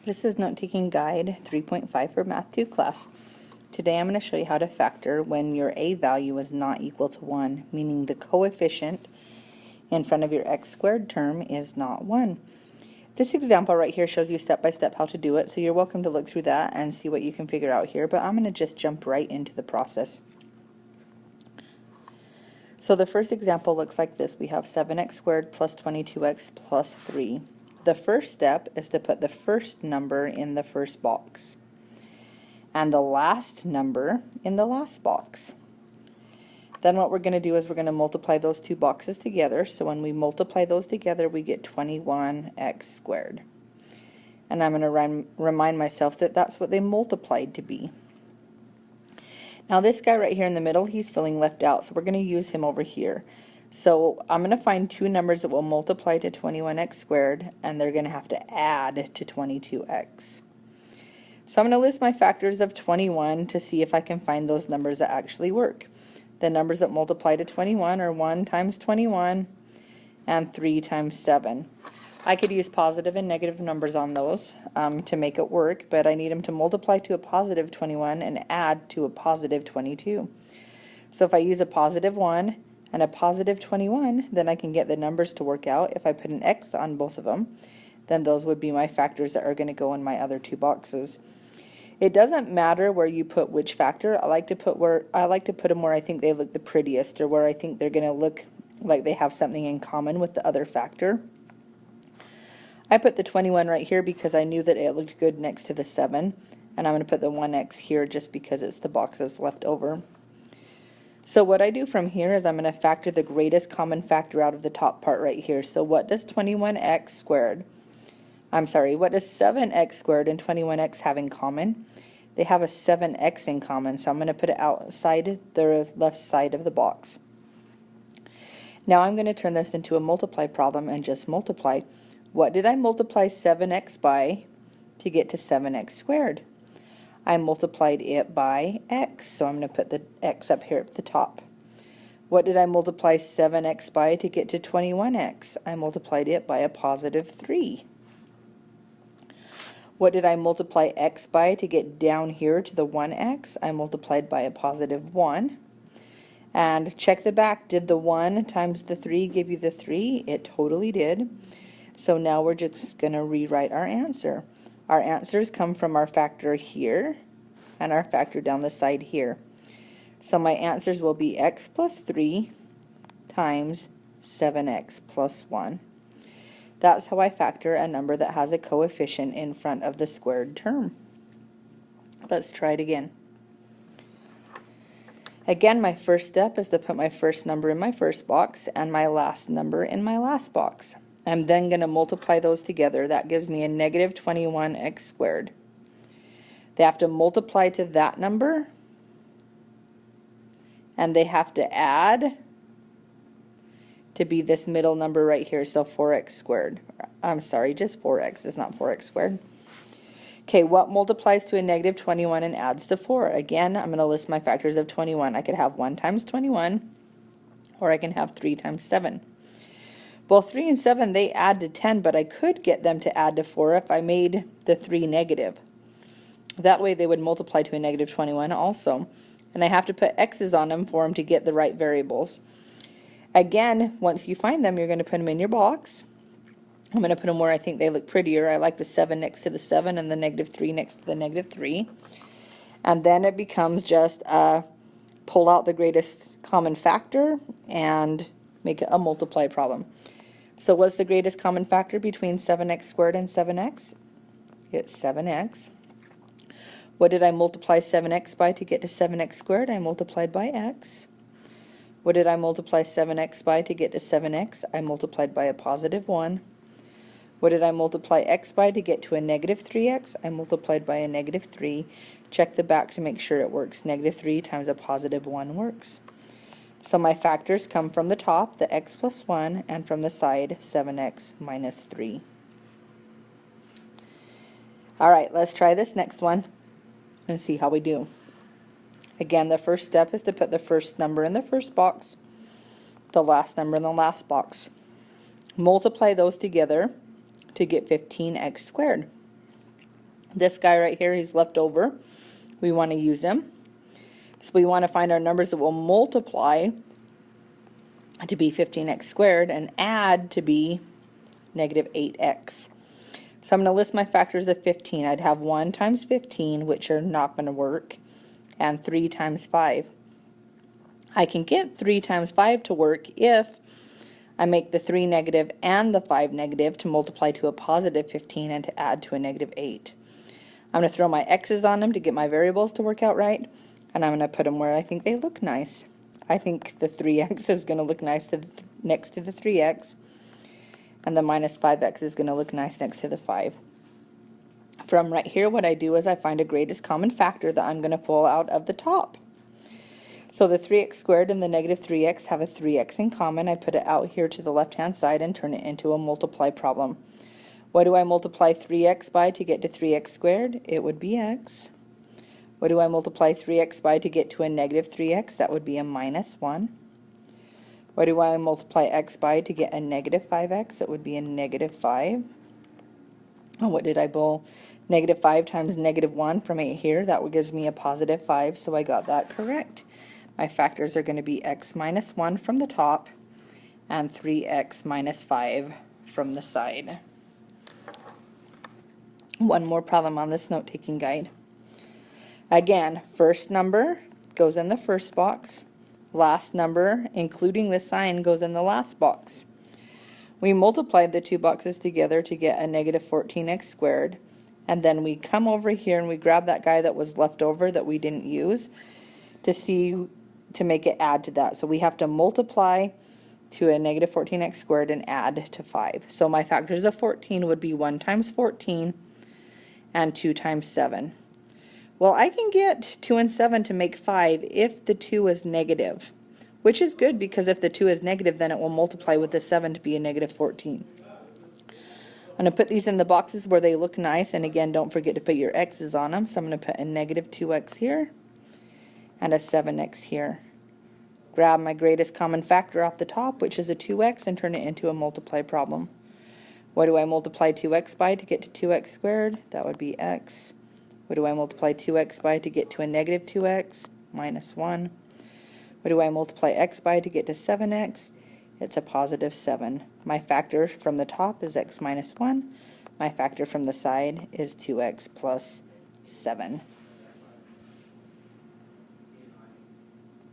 This is Note-Taking Guide 3.5 for Math 2 class. Today I'm going to show you how to factor when your a value is not equal to 1, meaning the coefficient in front of your x squared term is not 1. This example right here shows you step by step how to do it, so you're welcome to look through that and see what you can figure out here, but I'm going to just jump right into the process. So the first example looks like this. We have 7x squared plus 22x plus 3. The first step is to put the first number in the first box and the last number in the last box. Then what we're going to do is we're going to multiply those two boxes together. So when we multiply those together, we get 21x squared. And I'm going to remind myself that that's what they multiplied to be. Now this guy right here in the middle, he's feeling left out, so we're going to use him over here. So I'm going to find two numbers that will multiply to 21x squared, and they're going to have to add to 22x. So I'm going to list my factors of 21 to see if I can find those numbers that actually work. The numbers that multiply to 21 are 1 times 21 and 3 times 7. I could use positive and negative numbers on those to make it work, but I need them to multiply to a positive 21 and add to a positive 22. So if I use a positive 1 and a positive 21, then I can get the numbers to work out. If I put an x on both of them, then those would be my factors that are going to go in my other two boxes. It doesn't matter where you put which factor. I like to put them where I think they look the prettiest, or where I think they're going to look like they have something in common with the other factor. I put the 21 right here because I knew that it looked good next to the 7, and I'm going to put the 1x here just because it's the boxes left over. So what I do from here is I'm going to factor the greatest common factor out of the top part right here. So what does 21x squared, what does 7x squared and 21x have in common? They have a 7x in common, so I'm going to put it outside the left side of the box. Now I'm going to turn this into a multiply problem and just multiply. What did I multiply 7x by to get to 7x squared? I multiplied it by x, so I'm going to put the x up here at the top. What did I multiply 7x by to get to 21x? I multiplied it by a positive 3. What did I multiply x by to get down here to the 1x? I multiplied by a positive 1. And check the back. Did the 1 times the 3 give you the 3? It totally did. So now we're just going to rewrite our answer. Our answers come from our factor here and our factor down the side here. So my answers will be x plus 3 times 7x plus 1. That's how I factor a number that has a coefficient in front of the squared term. Let's try it again. Again, my first step is to put my first number in my first box and my last number in my last box. I'm then going to multiply those together. That gives me a negative 21x squared. They have to multiply to that number, and they have to add to be this middle number right here, so 4x squared. I'm sorry, just 4x, it's not 4x squared. Okay, what multiplies to a negative 21 and adds to 4? Again, I'm going to list my factors of 21. I could have 1 times 21, or I can have 3 times 7. Well, 3 and 7, they add to 10, but I could get them to add to 4 if I made the 3 negative. That way they would multiply to a negative 21 also. And I have to put x's on them for them to get the right variables. Again, once you find them, you're going to put them in your box. I'm going to put them where I think they look prettier. I like the 7 next to the 7 and the negative 3 next to the negative 3. And then it becomes just pull out the greatest common factor and make it a multiply problem. So what's the greatest common factor between 7x squared and 7x? It's 7x. What did I multiply 7x by to get to 7x squared? I multiplied by x. What did I multiply 7x by to get to 7x? I multiplied by a positive 1. What did I multiply x by to get to a negative 3x? I multiplied by a negative 3. Check the back to make sure it works. Negative 3 times a positive 1 works. So my factors come from the top, the x plus 1, and from the side, 7x minus 3. Alright, let's try this next one and see how we do. Again, the first step is to put the first number in the first box, the last number in the last box. Multiply those together to get 15x squared. This guy right here, he's left over. We want to use him. So we want to find our numbers that will multiply to be 15x squared and add to be negative 8x. So I'm going to list my factors of 15. I'd have 1 times 15, which are not going to work, and 3 times 5. I can get 3 times 5 to work if I make the 3 negative and the 5 negative to multiply to a positive 15 and to add to a negative 8. I'm going to throw my x's on them to get my variables to work out right, and I'm going to put them where I think they look nice. I think the 3x is going to look nice next to the 3x, and the minus 5x is going to look nice next to the 5. From right here, what I do is I find a greatest common factor that I'm going to pull out of the top. So the 3x squared and the negative 3x have a 3x in common. I put it out here to the left-hand side and turn it into a multiply problem. What do I multiply 3x by to get to 3x squared? It would be x. What do I multiply 3x by to get to a negative 3x? That would be a minus 1. What do I multiply x by to get a negative 5x? It would be a negative 5. And what did I pull? Negative 5 times negative 1 from 8 here. That gives me a positive 5, so I got that correct. My factors are going to be x minus 1 from the top and 3x minus 5 from the side. One more problem on this note-taking guide. Again, first number goes in the first box. Last number, including the sign, goes in the last box. We multiplied the two boxes together to get a negative 14x squared. And then we come over here and we grab that guy that was left over that we didn't use to make it add to that. So we have to multiply to a negative 14x squared and add to 5. So my factors of 14 would be 1 times 14 and 2 times 7. Well, I can get 2 and 7 to make 5 if the 2 is negative, which is good because if the 2 is negative, then it will multiply with the 7 to be a negative 14. I'm going to put these in the boxes where they look nice, and again, don't forget to put your x's on them. So I'm going to put a negative 2x here and a 7x here. Grab my greatest common factor off the top, which is a 2x, and turn it into a multiply problem. What do I multiply 2x by to get to 2x squared? That would be x. What do I multiply 2x by to get to a negative 2x? Minus 1. What do I multiply x by to get to 7x? It's a positive 7. My factor from the top is x minus 1. My factor from the side is 2x plus 7.